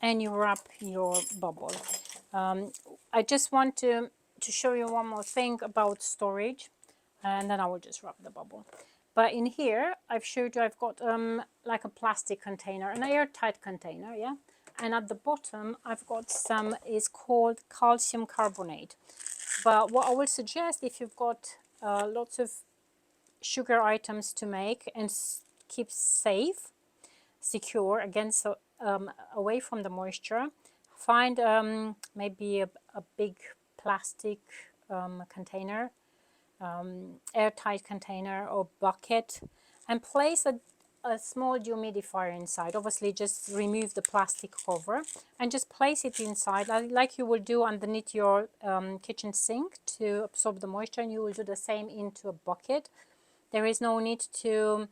and you wrap your bubble. I just want to show you one more thing about storage, and then I will just wrap the bubble. But in here, I've showed you I've got like a plastic container, an airtight container, yeah? And at the bottom, I've got some, it's called calcium carbonate. But what I would suggest, if you've got lots of sugar items to make and keep safe, secure against away from the moisture. Find maybe a big plastic container, airtight container or bucket, and place a small dehumidifier inside. Obviously just remove the plastic cover and just place it inside like you will do underneath your kitchen sink to absorb the moisture, and you will do the same into a bucket. There is no need to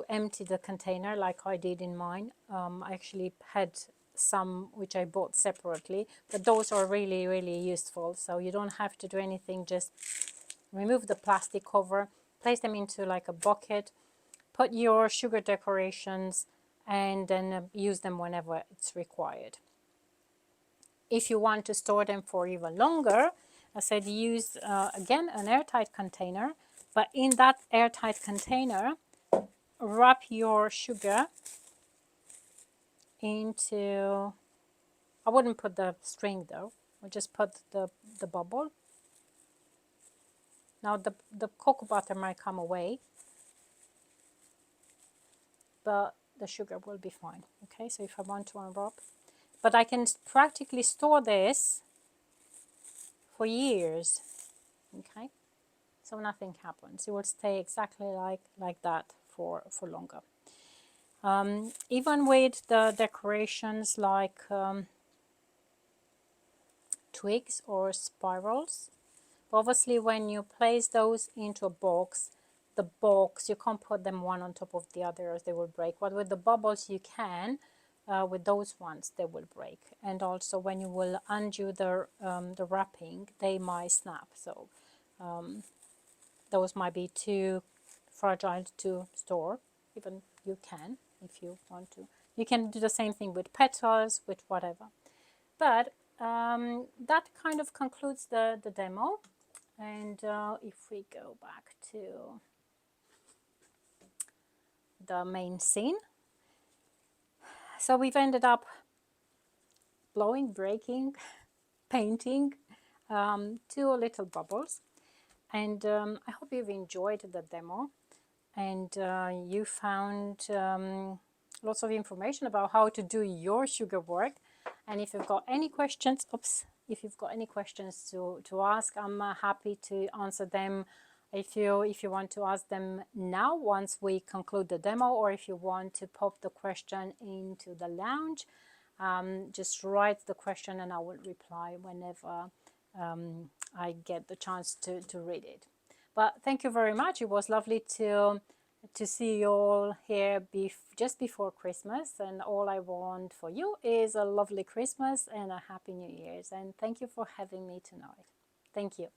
empty the container like I did in mine. I actually had some which I bought separately, but those are really, really useful. So you don't have to do anything, just remove the plastic cover, place them into like a bucket, put your sugar decorations, and then use them whenever it's required. If you want to store them for even longer, I said use again an airtight container, but in that airtight container wrap your sugar into, I wouldn't put the string though, I just put the bubble. Now the cocoa butter might come away, but the sugar will be fine. Okay, so if I want to unwrap, but I can practically store this for years. Okay, so nothing happens. It will stay exactly like that for longer. Even with the decorations like twigs or spirals, obviously when you place those into a box, the box, you can't put them one on top of the other as they will break. But with the bubbles you can, with those ones they will break. And also when you will undo the wrapping, they might snap. So those might be too fragile to store. Even you can, if you want to. You can do the same thing with petals, with whatever. But that kind of concludes the demo. And if we go back to the main scene, so we've ended up blowing, breaking, painting 2 little bubbles. And I hope you've enjoyed the demo, and you found lots of information about how to do your sugar work. And if you've got any questions, if you've got any questions to ask, I'm happy to answer them. If you want to ask them now once we conclude the demo, or if you want to pop the question into the lounge, just write the question and I will reply whenever I get the chance to read it. But thank you very much. It was lovely to see you all here just before Christmas, and all I want for you is a lovely Christmas and a happy New Year's, and thank you for having me tonight. Thank you.